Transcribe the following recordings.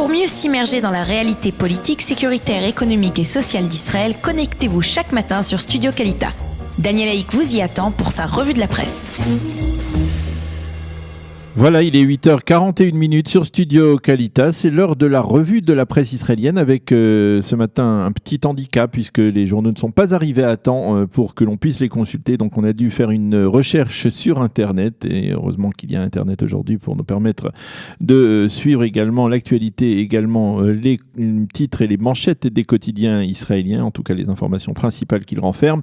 Pour mieux s'immerger dans la réalité politique, sécuritaire, économique et sociale d'Israël, connectez-vous chaque matin sur Studio Kalita. Daniel Haïk vous y attend pour sa revue de la presse. Voilà, il est 8h41 sur Studio Kalita. C'est l'heure de la revue de la presse israélienne avec ce matin un petit handicap puisque les journaux ne sont pas arrivés à temps pour que l'on puisse les consulter. Donc on a dû faire une recherche sur Internet et heureusement qu'il y a Internet aujourd'hui pour nous permettre de suivre également l'actualité, également les titres et les manchettes des quotidiens israéliens, en tout cas les informations principales qu'ils renferment.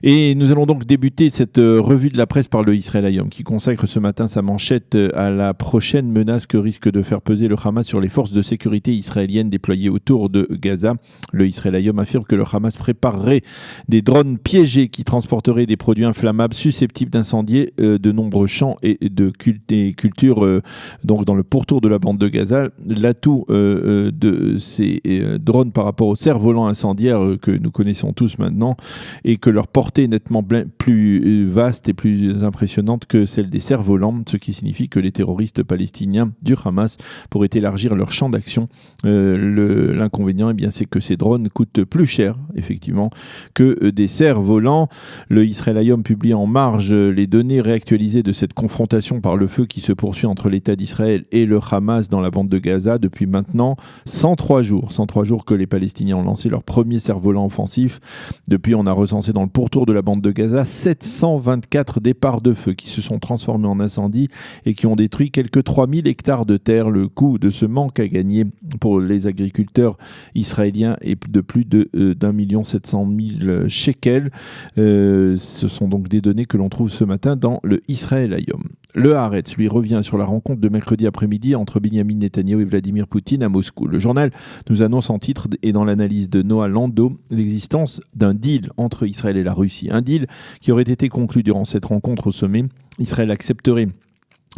Et nous allons donc débuter cette revue de la presse par le Israël Hayom qui consacre ce matin sa manchette à la prochaine menace que risque de faire peser le Hamas sur les forces de sécurité israéliennes déployées autour de Gaza. Le Israël Hayom affirme que le Hamas préparerait des drones piégés qui transporteraient des produits inflammables susceptibles d'incendier de nombreux champs et de cultures donc dans le pourtour de la bande de Gaza. L'atout de ces drones par rapport aux cerfs-volants incendiaires que nous connaissons tous maintenant et que leur portée est nettement plus vaste et plus impressionnante que celle des cerfs-volants, ce qui signifie que les terroristes palestiniens du Hamas pourraient élargir leur champ d'action. L'inconvénient, eh bien, c'est que ces drones coûtent plus cher, effectivement, que des cerfs-volants. Le Israël Hayom publie en marge les données réactualisées de cette confrontation par le feu qui se poursuit entre l'État d'Israël et le Hamas dans la bande de Gaza depuis maintenant 103 jours. 103 jours que les Palestiniens ont lancé leur premier cerf-volant offensif. Depuis, on a recensé dans le pourtour de la bande de Gaza 724 départs de feu qui se sont transformés en incendie et qui ont détruit quelques 3000 hectares de terre. Le coût de ce manque à gagner pour les agriculteurs israéliens est de plus de 1 700 000 shekels. Ce sont donc des données que l'on trouve ce matin dans le Israël Hayom. Le Haaretz, lui, revient sur la rencontre de mercredi après-midi entre Benyamin Netanyahou et Vladimir Poutine à Moscou. Le journal nous annonce en titre et dans l'analyse de Noah Lando l'existence d'un deal entre Israël et la Russie. Un deal qui aurait été conclu durant cette rencontre au sommet. Israël accepterait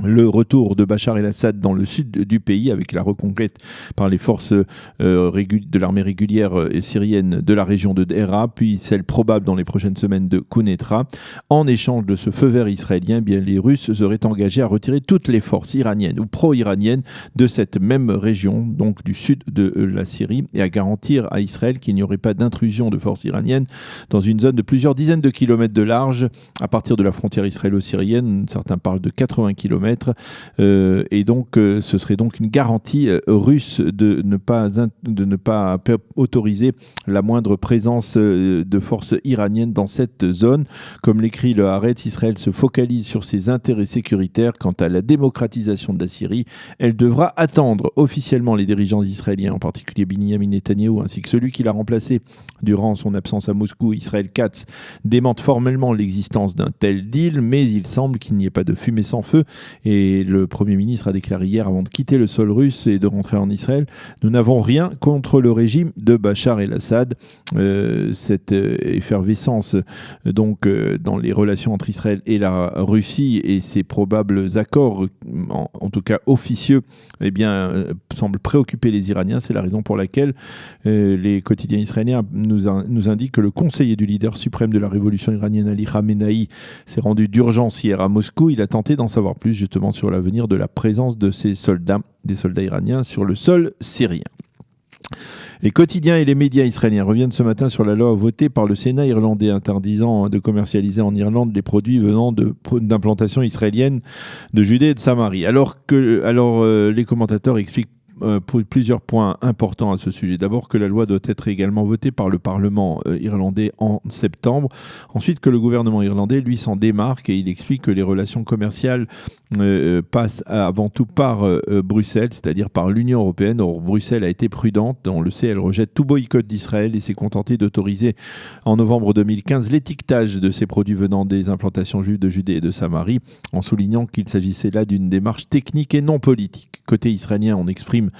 le retour de Bachar el-Assad dans le sud du pays avec la reconquête par les forces de l'armée régulière syrienne de la région de Deraa, puis celle probable dans les prochaines semaines de Quneitra. En échange de ce feu vert israélien, bien, les Russes seraient engagés à retirer toutes les forces iraniennes ou pro-iraniennes de cette même région, donc du sud de la Syrie, et à garantir à Israël qu'il n'y aurait pas d'intrusion de forces iraniennes dans une zone de plusieurs dizaines de kilomètres de large à partir de la frontière israélo-syrienne. Certains parlent de 80 kilomètres. Et donc ce serait donc une garantie russe de ne pas autoriser la moindre présence de forces iraniennes dans cette zone. Comme l'écrit le Haaretz, Israël se focalise sur ses intérêts sécuritaires. Quant à la démocratisation de la Syrie, elle devra attendre officiellement les dirigeants israéliens, en particulier Benyamin Netanyahou, ainsi que celui qui l'a remplacé durant son absence à Moscou, Israël Katz, démente formellement l'existence d'un tel deal, mais il semble qu'il n'y ait pas de fumée sans feu. Et le Premier ministre a déclaré hier, avant de quitter le sol russe et de rentrer en Israël, nous n'avons rien contre le régime de Bachar el-Assad. Cette effervescence donc dans les relations entre Israël et la Russie et ces probables accords, en tout cas officieux, eh bien, semblent préoccuper les Iraniens. C'est la raison pour laquelle les quotidiens israéliens nous indiquent que le conseiller du leader suprême de la révolution iranienne, Ali Khamenei, s'est rendu d'urgence hier à Moscou. Il a tenté d'en savoir plus justement sur l'avenir de la présence de ces soldats, des soldats iraniens, sur le sol syrien. Les quotidiens et les médias israéliens reviennent ce matin sur la loi votée par le Sénat irlandais interdisant de commercialiser en Irlande les produits venant d'implantations israéliennes de Judée et de Samarie. Alors les commentateurs expliquent plusieurs points importants à ce sujet. D'abord que la loi doit être également votée par le Parlement irlandais en septembre. Ensuite que le gouvernement irlandais, lui, s'en démarque et il explique que les relations commerciales passent avant tout par Bruxelles, c'est-à-dire par l'Union européenne. Or, Bruxelles a été prudente. On le sait, elle rejette tout boycott d'Israël et s'est contentée d'autoriser en novembre 2015 l'étiquetage de ces produits venant des implantations juives de Judée et de Samarie, en soulignant qu'il s'agissait là d'une démarche technique et non politique. Côté israélien, on exprime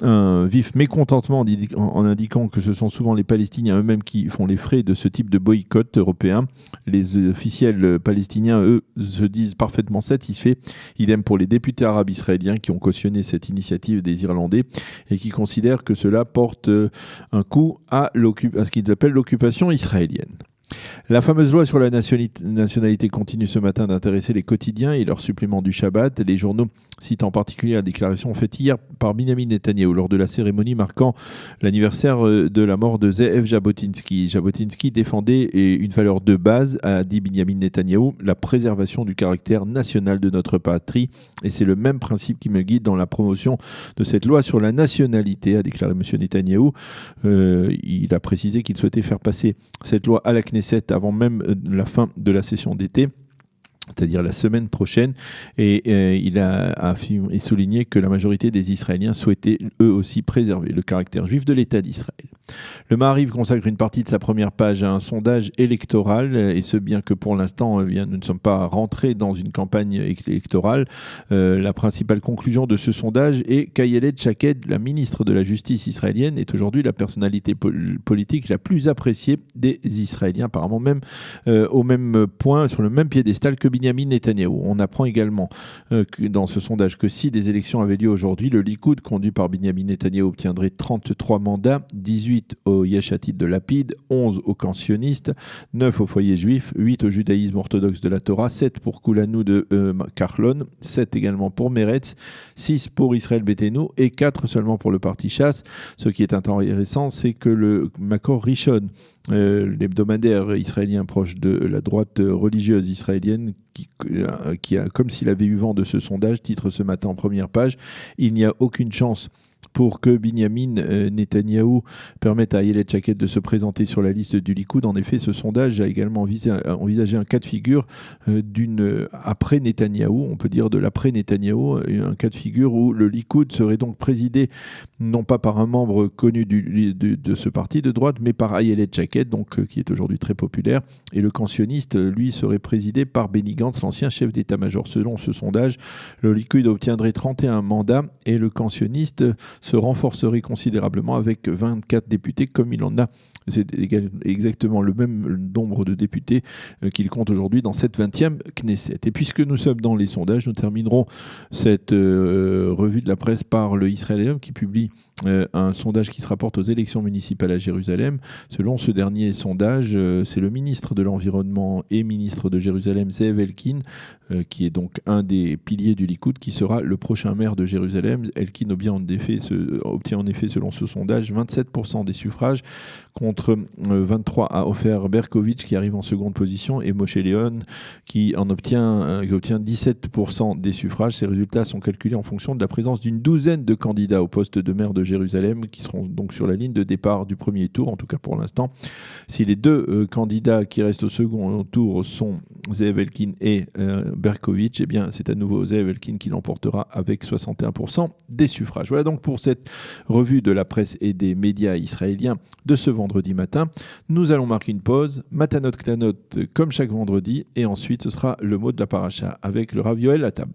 un vif mécontentement en indiquant que ce sont souvent les Palestiniens eux-mêmes qui font les frais de ce type de boycott européen. Les officiels palestiniens, eux, se disent parfaitement satisfaits. Idem pour les députés arabes israéliens qui ont cautionné cette initiative des Irlandais et qui considèrent que cela porte un coup à ce qu'ils appellent l'occupation israélienne. La fameuse loi sur la nationalité continue ce matin d'intéresser les quotidiens et leurs suppléments du Shabbat. Les journaux citent en particulier la déclaration faite hier par Binyamin Netanyahou lors de la cérémonie marquant l'anniversaire de la mort de Ze'ev Jabotinsky. Jabotinsky défendait une valeur de base, a dit Binyamin Netanyahou, la préservation du caractère national de notre patrie. Et c'est le même principe qui me guide dans la promotion de cette loi sur la nationalité, a déclaré M. Netanyahou. Il a précisé qu'il souhaitait faire passer cette loi à la Knesset avant même la fin de la session d'été, c'est-à-dire la semaine prochaine, et il a souligné que la majorité des Israéliens souhaitaient eux aussi préserver le caractère juif de l'État d'Israël. Le Maariv consacre une partie de sa première page à un sondage électoral, et ce bien que pour l'instant nous ne sommes pas rentrés dans une campagne électorale. La principale conclusion de ce sondage est qu'Ayelet Shaked, la ministre de la Justice israélienne, est aujourd'hui la personnalité politique la plus appréciée des Israéliens, apparemment même au même point, sur le même piédestal que Binyamin Netanyahou. On apprend également dans ce sondage que si des élections avaient lieu aujourd'hui, le Likoud, conduit par Binyamin Netanyahou, obtiendrait 33 mandats, 18 au Yesh Atid de Lapid, 11 au camp sioniste, 9 au foyer juif, 8 au judaïsme orthodoxe de la Torah, 7 pour Kulanu de Karlon, 7 également pour Meretz, 6 pour Israël Betenu et 4 seulement pour le parti Chasse. Ce qui est intéressant, c'est que le Makor Rishon, l'hebdomadaire israélien proche de la droite religieuse israélienne, qui a, comme s'il avait eu vent de ce sondage, titre ce matin en première page, il n'y a aucune chance pour que Binyamin Netanyahou permette à Ayelet Shaked de se présenter sur la liste du Likoud. En effet, ce sondage a également envisagé un cas de figure d'une après-Netanyahou, on peut dire de l'après-Netanyahou, un cas de figure où le Likoud serait donc présidé non pas par un membre connu de ce parti de droite, mais par Ayelet Shaked, donc, qui est aujourd'hui très populaire. Et le camp sioniste, lui, serait présidé par Benny Gantz, l'ancien chef d'état-major. Selon ce sondage, le Likoud obtiendrait 31 mandats et le camp sioniste se renforcerait considérablement avec 24 députés, comme il en a. C'est exactement le même nombre de députés qu'il compte aujourd'hui dans cette 20e Knesset. Et puisque nous sommes dans les sondages, nous terminerons cette revue de la presse par le Israël qui publie un sondage qui se rapporte aux élections municipales à Jérusalem. Selon ce dernier sondage, c'est le ministre de l'Environnement et ministre de Jérusalem, Ze'ev Elkin, qui est donc un des piliers du Likoud, qui sera le prochain maire de Jérusalem. Elkin obtient en effet, selon ce sondage, 27% des suffrages, contre 23 à Ofer Berkovitch, qui arrive en seconde position, et Moshe Léon, qui obtient 17% des suffrages. Ces résultats sont calculés en fonction de la présence d'une douzaine de candidats au poste de maire de Jérusalem, qui seront donc sur la ligne de départ du premier tour, en tout cas pour l'instant. Si les deux candidats qui restent au second tour sont Ze'ev Elkin et Berkovitch, eh bien c'est à nouveau Ze'ev Elkin qui l'emportera avec 61% des suffrages. Voilà donc pour cette revue de la presse et des médias israéliens de ce vendredi matin. Nous allons marquer une pause, Matanot Klanot comme chaque vendredi, et ensuite ce sera le mot de la paracha avec le Rav Yoel Atab.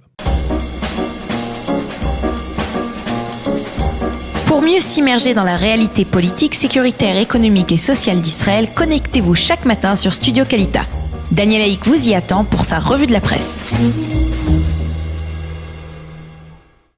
Pour mieux s'immerger dans la réalité politique, sécuritaire, économique et sociale d'Israël, connectez-vous chaque matin sur Studio Kalita. Daniel Haïk vous y attend pour sa revue de la presse.